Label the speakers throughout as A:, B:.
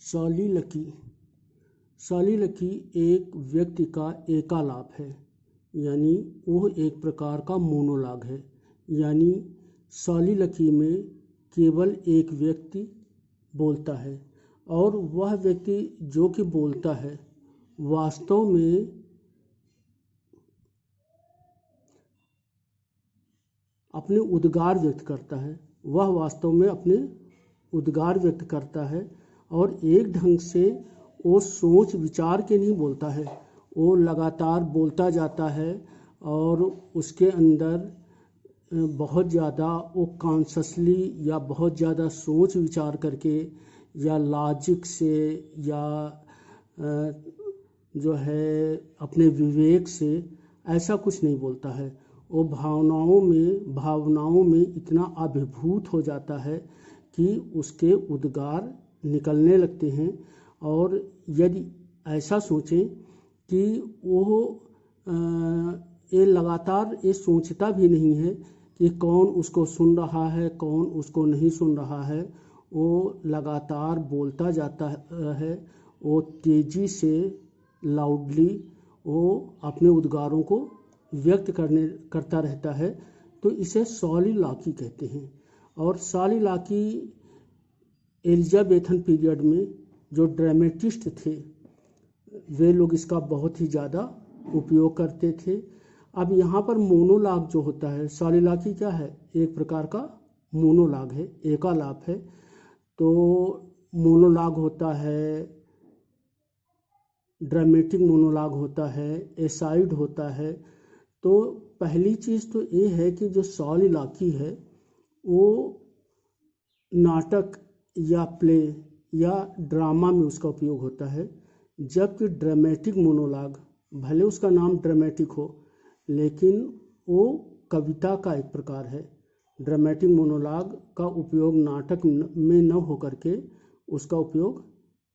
A: सॉलिलकी सॉलिलकी एक व्यक्ति का एकालाप है, यानी वो एक प्रकार का मोनोलॉग है। यानी सॉलिलकी में केवल एक व्यक्ति बोलता है और वह व्यक्ति जो कि बोलता है वास्तव में अपने उद्गार व्यक्त करता है। वह वास्तव में अपने उद्गार व्यक्त करता है और एक ढंग से वो सोच विचार के नहीं बोलता है, वो लगातार बोलता जाता है और उसके अंदर बहुत ज़्यादा वो कॉन्शसली या बहुत ज़्यादा सोच विचार करके या लॉजिक से या जो है अपने विवेक से ऐसा कुछ नहीं बोलता है। वो भावनाओं में इतना अभिभूत हो जाता है कि उसके उद्गार निकलने लगते हैं। और यदि ऐसा सोचें कि वो ये लगातार ये सोचता भी नहीं है कि कौन उसको सुन रहा है कौन उसको नहीं सुन रहा है, वो लगातार बोलता जाता है। वो तेज़ी से लाउडली वो अपने उद्गारों को व्यक्त करता रहता है। तो इसे सॉलिलॉकी कहते हैं। और सॉलिलॉकी एलिजाबेथन पीरियड में जो ड्रामेटिस्ट थे वे लोग इसका बहुत ही ज़्यादा उपयोग करते थे। अब यहाँ पर मोनोलॉग जो होता है, सॉलिलॉकी क्या है, एक प्रकार का मोनोलॉग है, एकालाप है। तो मोनोलॉग होता है, ड्रामेटिक मोनोलॉग होता है, एसाइड होता है। तो पहली चीज़ तो ये है कि जो सॉलिलॉकी है वो नाटक या प्ले या ड्रामा में उसका उपयोग होता है, जबकि ड्रामेटिक मोनोलॉग भले उसका नाम ड्रामेटिक हो लेकिन वो कविता का एक प्रकार है। ड्रामेटिक मोनोलॉग का उपयोग नाटक में न होकर के उसका उपयोग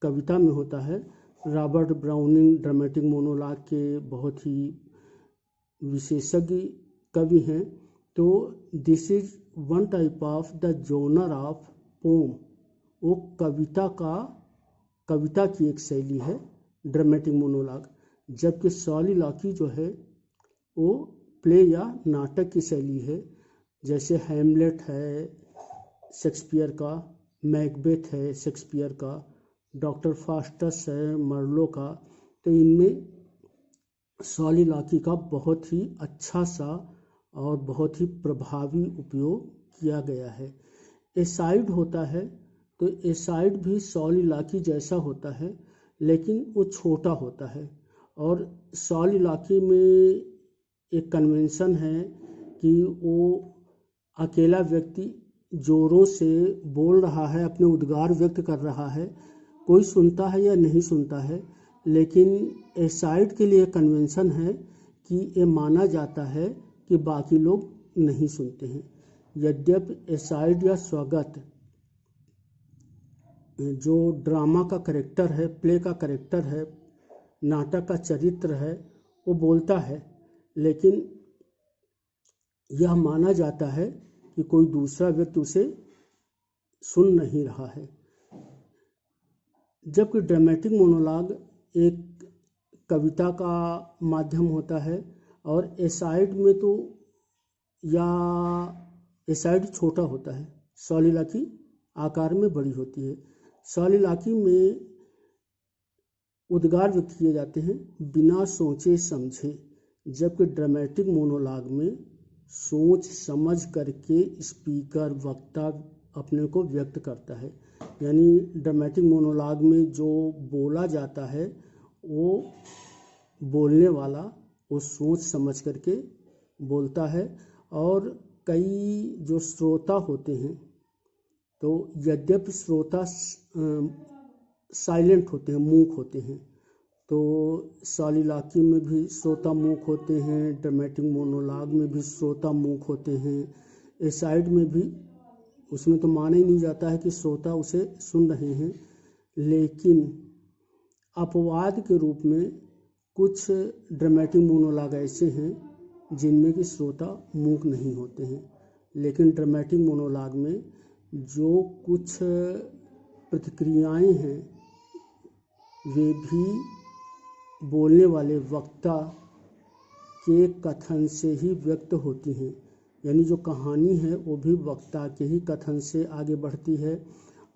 A: कविता में होता है। रॉबर्ट ब्राउनिंग ड्रामेटिक मोनोलॉग के बहुत ही विशेषज्ञ कवि हैं। तो this is one type of the genre of poem, वो कविता की एक शैली है ड्रामेटिक मोनोलॉग। जबकि सॉलिलॉकी जो है वो प्ले या नाटक की शैली है, जैसे हैमलेट है शेक्सपियर का, मैकबेथ है शेक्सपियर का, डॉक्टर फास्टस है मार्लो का। तो इनमें सॉलिलॉकी का बहुत ही अच्छा सा और बहुत ही प्रभावी उपयोग किया गया है। एसाइड होता है, तो एसाइड भी सॉलिलॉकी जैसा होता है लेकिन वो छोटा होता है। और सॉलिलॉकी में एक कन्वेंशन है कि वो अकेला व्यक्ति जोरों से बोल रहा है, अपने उद्गार व्यक्त कर रहा है, कोई सुनता है या नहीं सुनता है। लेकिन एसाइड के लिए कन्वेंशन है कि ये माना जाता है कि बाकी लोग नहीं सुनते हैं। यद्यपि एसाइड या स्वगत जो ड्रामा का कैरेक्टर है, प्ले का कैरेक्टर है, नाटक का चरित्र है, वो बोलता है, लेकिन यह माना जाता है कि कोई दूसरा व्यक्ति उसे सुन नहीं रहा है। जबकि ड्रामेटिक मोनोलॉग एक कविता का माध्यम होता है और एसाइड में तो या एसाइड छोटा होता है, सॉलिलॉकी आकार में बड़ी होती है। सॉलिलॉकी में उद्गार व्यक्त किए जाते हैं बिना सोचे समझे, जबकि ड्रामेटिक मोनोलॉग में सोच समझ करके स्पीकर वक्ता अपने को व्यक्त करता है। यानी ड्रामेटिक मोनोलॉग में जो बोला जाता है वो बोलने वाला वो सोच समझ करके बोलता है। और कई जो श्रोता होते हैं, तो यद्यपि श्रोता साइलेंट होते हैं, मूक होते हैं, तो सॉलिलॉकी में भी श्रोता मूक होते हैं, ड्रामेटिक मोनोलॉग में भी श्रोता मूक होते हैं, एसाइड में भी उसमें तो माना ही नहीं जाता है कि श्रोता उसे सुन रहे हैं। लेकिन अपवाद के रूप में कुछ ड्रामेटिक मोनोलॉग ऐसे हैं जिनमें कि श्रोता मूक नहीं होते हैं। लेकिन ड्रामेटिक मोनोलॉग में जो कुछ प्रतिक्रियाएं हैं वे भी बोलने वाले वक्ता के कथन से ही व्यक्त होती हैं। यानी जो कहानी है वो भी वक्ता के ही कथन से आगे बढ़ती है,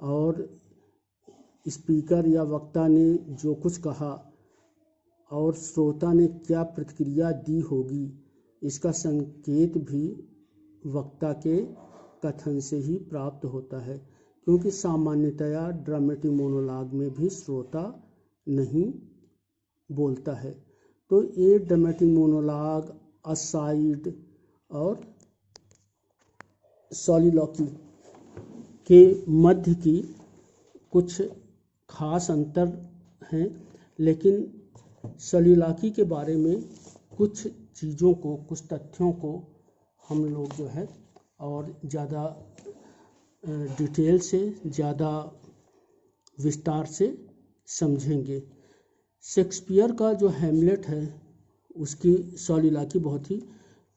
A: और स्पीकर या वक्ता ने जो कुछ कहा और श्रोता ने क्या प्रतिक्रिया दी होगी, इसका संकेत भी वक्ता के कथन से ही प्राप्त होता है, क्योंकि सामान्यतया ड्रामेटिक मोनोलॉग में भी श्रोता नहीं बोलता है। तो ये ड्रामेटिक मोनोलॉग, असाइड और सॉलिलॉक्वी के मध्य की कुछ खास अंतर हैं, लेकिन सॉलिलॉक्वी के बारे में कुछ चीज़ों को, कुछ तथ्यों को हम लोग जो है और ज़्यादा डिटेल से, ज़्यादा विस्तार से समझेंगे। शेक्सपियर का जो हैमलेट है उसकी सॉलिलॉक्वी बहुत ही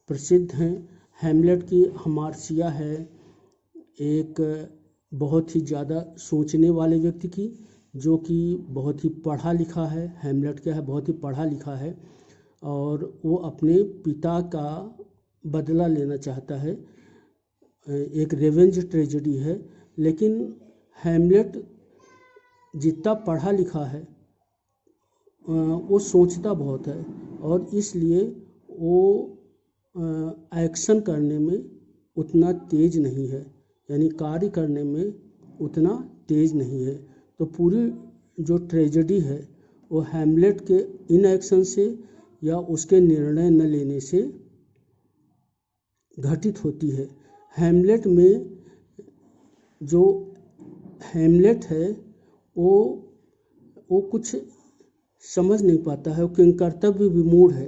A: प्रसिद्ध हैं। हैमलेट की हमार्सिया है एक बहुत ही ज़्यादा सोचने वाले व्यक्ति की, जो कि बहुत ही पढ़ा लिखा है। हैमलेट क्या है, बहुत ही पढ़ा लिखा है, और वो अपने पिता का बदला लेना चाहता है। एक रिवेंज ट्रेजेडी है, लेकिन हैमलेट जितना पढ़ा लिखा है वो सोचता बहुत है, और इसलिए वो एक्शन करने में उतना तेज नहीं है, यानी कार्य करने में उतना तेज नहीं है। तो पूरी जो ट्रेजेडी है वो हैमलेट के इनएक्शन से या उसके निर्णय न लेने से घटित होती है। हैमलेट में जो हैमलेट है वो कुछ समझ नहीं पाता है, वो किंकर्तव्य विमूढ़ है,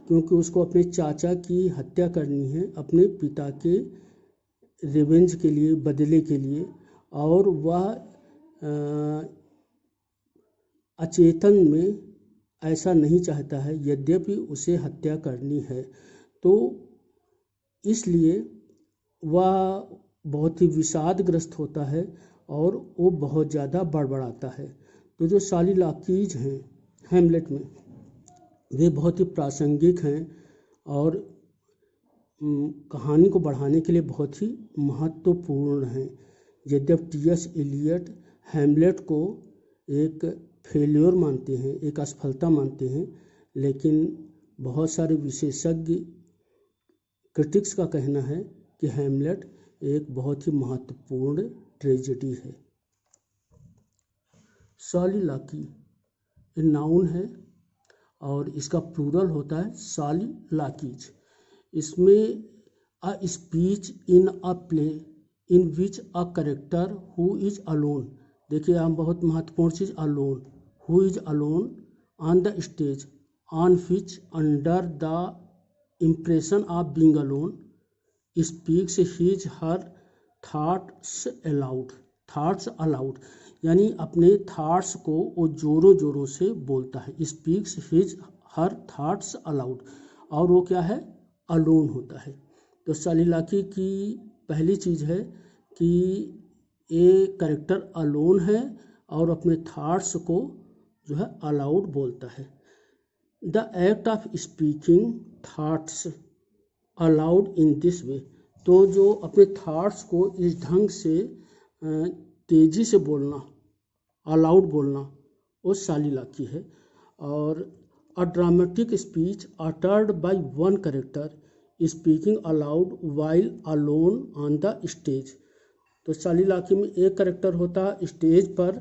A: क्योंकि उसको अपने चाचा की हत्या करनी है अपने पिता के रिवेंज के लिए, बदले के लिए, और वह अचेतन में ऐसा नहीं चाहता है, यद्यपि उसे हत्या करनी है। तो इसलिए वह बहुत ही विषादग्रस्त होता है और वो बहुत ज़्यादा बड़बड़ाता है। तो जो सॉलिलॉक्वीज हैं हैमलेट में, वे बहुत ही प्रासंगिक हैं और कहानी को बढ़ाने के लिए बहुत ही महत्वपूर्ण हैं। यद्यपि टी.एस. एलियट हैमलेट को एक फेल्योर मानते हैं, एक असफलता मानते हैं, लेकिन बहुत सारे विशेषज्ञ क्रिटिक्स का कहना है कि हैमलेट एक बहुत ही महत्वपूर्ण ट्रेजेडी है। सॉलिलॉक्वी नाउन है और इसका प्लूरल होता है सॉलिलॉक्वीज। इसमें a speech in a play in which a character who is alone, देखिए हम बहुत महत्वपूर्ण चीज़, alone, who is alone on the stage on which under the impression of being alone speaks his her thoughts aloud. Thoughts aloud यानी अपने thoughts को वो ज़ोरों ज़ोरों से बोलता है। Speaks his her thoughts allowed, और वो क्या है, अलोन होता है। तो सॉलिलॉक्वी की पहली चीज़ है कि ये कैरेक्टर अलोन है और अपने थॉट्स को जो है अलाउड बोलता है। The act of speaking thoughts allowed in this way, तो जो अपने थॉट्स को इस ढंग से तेज़ी से बोलना, अलाउड बोलना, वो सॉलिलॉक्वी है। और a dramatic speech uttered by one character speaking allowed while alone on the stage, तो सॉलिलॉक्वी में एक कैरेक्टर होता है स्टेज पर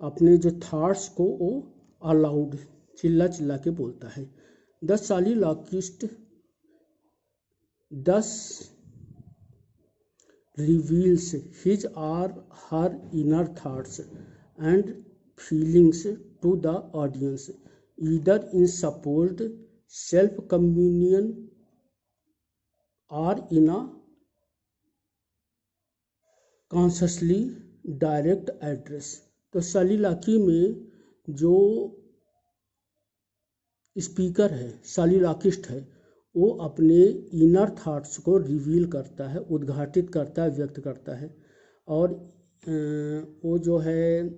A: अपने जो थॉट्स को वो अलाउड चिल्ला चिल्ला के बोलता है। The soliloquist thus reveals his or her inner thoughts and feelings to the audience, either in supposed self-communion or in a consciously direct address। तो सॉलिलॉक्वी में जो स्पीकर है, सॉलिलॉक्विस्ट है, वो अपने इनर थॉट्स को रिवील करता है, उद्घाटित करता है, व्यक्त करता है, और वो जो है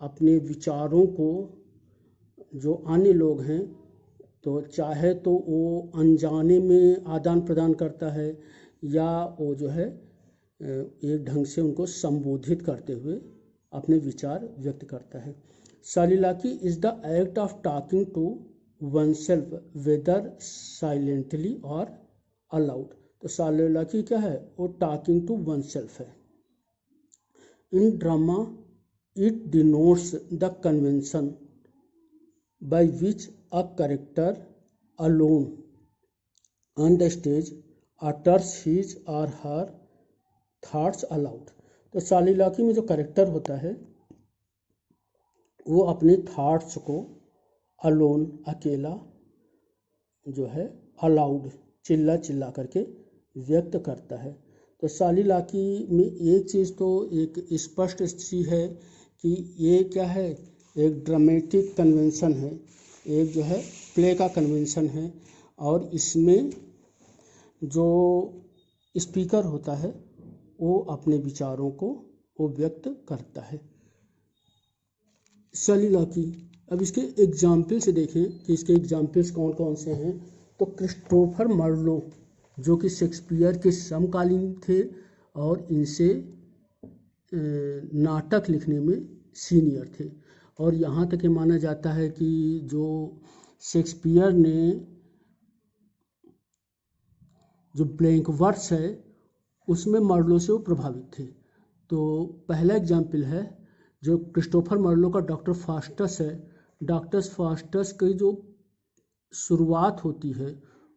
A: अपने विचारों को जो अन्य लोग हैं तो चाहे तो वो अनजाने में आदान प्रदान करता है या वो जो है एक ढंग से उनको संबोधित करते हुए अपने विचार व्यक्त करता है। Soliloquy is the act of talking to oneself whether silently or aloud. तो सालिलाकी क्या है, वो टॉकिंग टू वनसेल्फ है। In drama it denotes the convention by which a character alone on the stage utters his or her thoughts aloud। तो सालिलाकी में जो character होता है वो अपने थॉट्स को अलोन अकेला जो है अलाउड चिल्ला चिल्ला करके व्यक्त करता है। तो सालिलाकी में एक चीज़ तो एक स्पष्ट सी है कि ये क्या है, एक ड्रामेटिक कन्वेंशन है, एक जो है प्ले का कन्वेंशन है और इसमें जो स्पीकर होता है वो अपने विचारों को वो व्यक्त करता है। सालिलाकी, अब इसके एग्जाम्पल से देखें कि इसके एग्जाम्पल्स कौन कौन से हैं। तो क्रिस्टोफर मार्लो जो कि शेक्सपियर के समकालीन थे और इनसे नाटक लिखने में सीनियर थे और यहाँ तक ये माना जाता है कि जो शेक्सपियर ने जो ब्लैंक वर्स है उसमें मार्लो से वो प्रभावित थे। तो पहला एग्जाम्पल है जो क्रिस्टोफर मार्लो का डॉक्टर फास्टस है। डॉक्टर फास्टस की जो शुरुआत होती है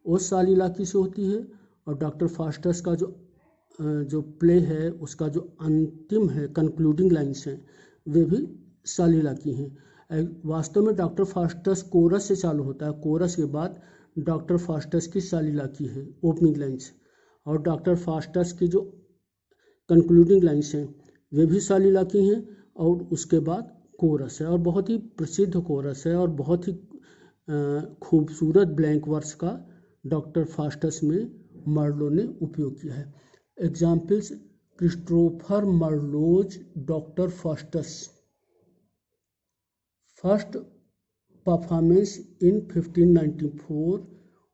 A: वो सालिलाकी से होती है और डॉक्टर फास्टस का जो प्ले है उसका जो अंतिम है कंक्लूडिंग लाइन्स हैं वे भी सालिलाकी हैं। वास्तव में डॉक्टर फास्टस कोरस से चालू होता है, कोरस के बाद डॉक्टर फास्टस की सालिलाकी है ओपनिंग लाइन्स, और डॉक्टर फास्टस की जो कंक्लूडिंग लाइन्स हैं वे भी सालिलाकी हैं और उसके बाद कोरस है और बहुत ही प्रसिद्ध कोरस है और बहुत ही खूबसूरत ब्लैंक वर्स का डॉक्टर फास्टस में मार्लो ने उपयोग किया है। Examples Christopher Marlowe's doctor Faustus first performance in 1594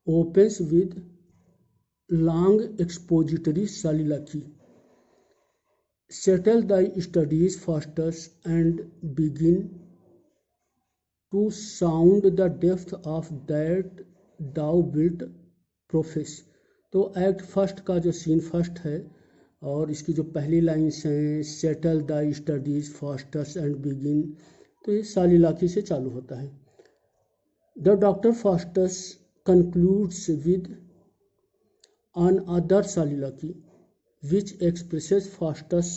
A: opens with long expository soliloquy. Settle thy studies Faustus and begin to sound the depth of that thou wilt profess। तो act first का जो scene first है और इसकी जो पहली lines हैं settle the studies Faustus and begin, तो ये सालिलाकी से चालू होता है। The doctor Faustus concludes with an other soliloquy which expresses Faustus'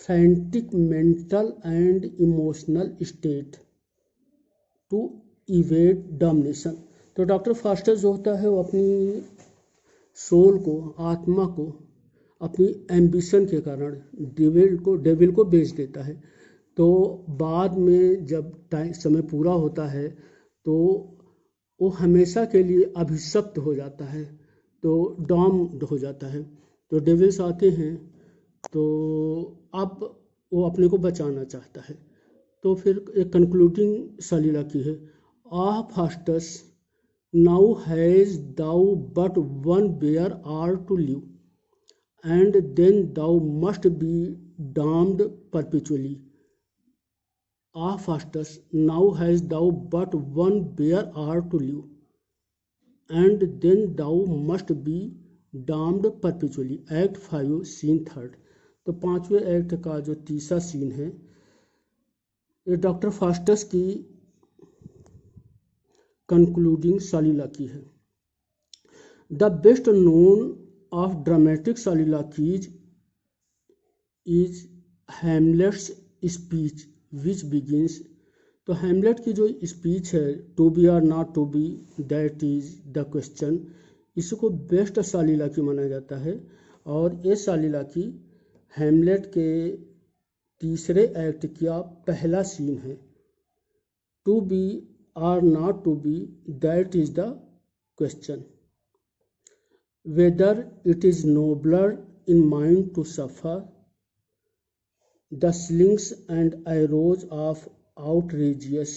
A: frantic mental and emotional state to evade damnation। तो डॉक्टर फास्टस जो होता है वो अपनी सोल को, आत्मा को अपनी एम्बिशन के कारण डेविल को बेच देता है। तो बाद में जब समय पूरा होता है तो वो हमेशा के लिए अभिशप्त हो जाता है, तो डॉम्ड हो जाता है। तो डेविल्स आते हैं तो अब वो अपने को बचाना चाहता है। तो फिर एक कंक्लूडिंग सालिलाकी है। Ah Faustus now hast thou but one bare hour to live and then thou must be damned perpetually. Ah Faustus, now hast thou but one bare hour to live, and then thou must be damned perpetually। Act 5 scene 3। तो पांचवें act का जो तीसरा scene है ये Doctor Faustus की concluding soliloquy है। The best known of dramatic soliloquies is Hamlet's speech which begins. तो हैमलेट की जो स्पीच है to be or not to be that is the question, इसको बेस्ट सालिलाकी माना जाता है। और ये सालिलाकी हैमलेट के तीसरे एक्ट का पहला सीन है। To be or not to be that is the question, whether it is nobler in mind to suffer the slings and arrows of outrageous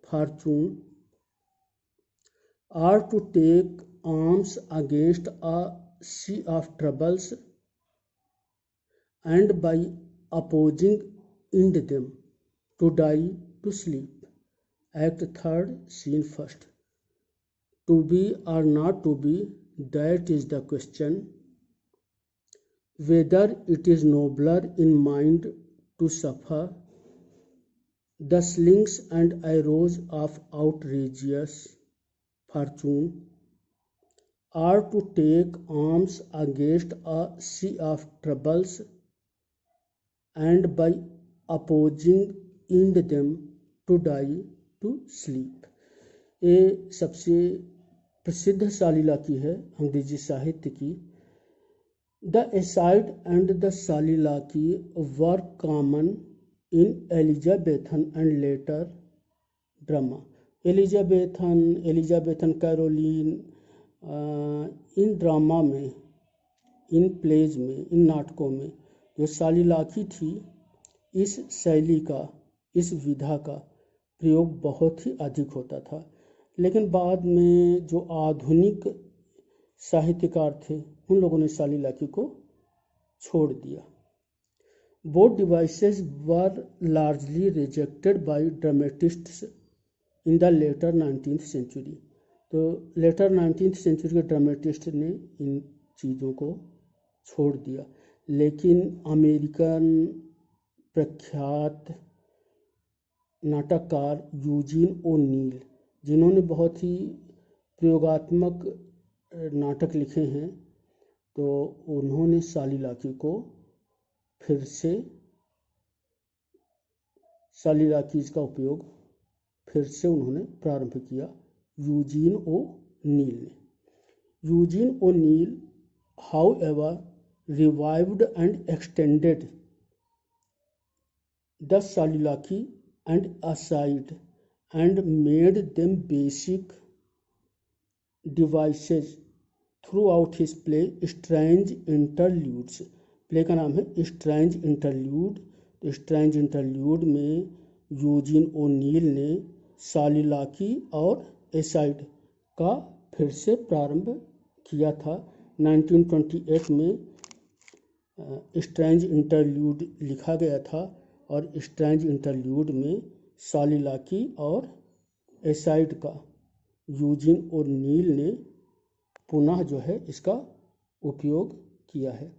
A: fortune are to take arms against a sea of troubles and by opposing end them to die to sleep. Act 3rd, Scene 1st. To be or not to be, that is the question. Whether it is nobler in mind to suffer the slings and arrows of outrageous fortune, or to take arms against a sea of troubles and by opposing end them to die to sleep. ये सबसे प्रसिद्ध सालिलाकी है अंग्रेजी साहित्य की. The Aeside and the Salilaki were common in Elizabethan and later drama. Elizabethan Caroline, in drama में, in pledge में, इन नाटकों में जो सालिलाकी थी, इस शैली का, इस विधा का प्रयोग बहुत ही अधिक होता था. लेकिन बाद में जो आधुनिक साहित्यकार थे उन लोगों ने सालिलाकी को छोड़ दिया. Both devices were largely rejected by dramatists in the later 19th century. तो लेटर 19th century के ड्रामेटिस्ट ने इन चीज़ों को छोड़ दिया. लेकिन अमेरिकन प्रख्यात नाटककार यूजीन ओनील, जिन्होंने बहुत ही प्रयोगात्मक नाटक लिखे हैं, तो उन्होंने सालिलाकी को फिर से, सालिलाकी का उपयोग फिर से उन्होंने प्रारंभ किया यूजीन ओ नील ने. Eugene O'Neill however revived and extended the Salilaki and Aeside and made them basic devices throughout his play Strange Interludes. Play का नाम है स्ट्रेंज इंटरल्यूड. तो स्ट्रेंज इंटरल्यूड में यूजीन ओनील ने सालिलाकी और aside का फिर से प्रारंभ किया था. 1928 में स्ट्रेंज इंटरल्यूड लिखा गया था और स्ट्रेंज इंटरल्यूड में सालिलाकी और एसाइड का यूजीन ओनील ने पुनः जो है इसका उपयोग किया है.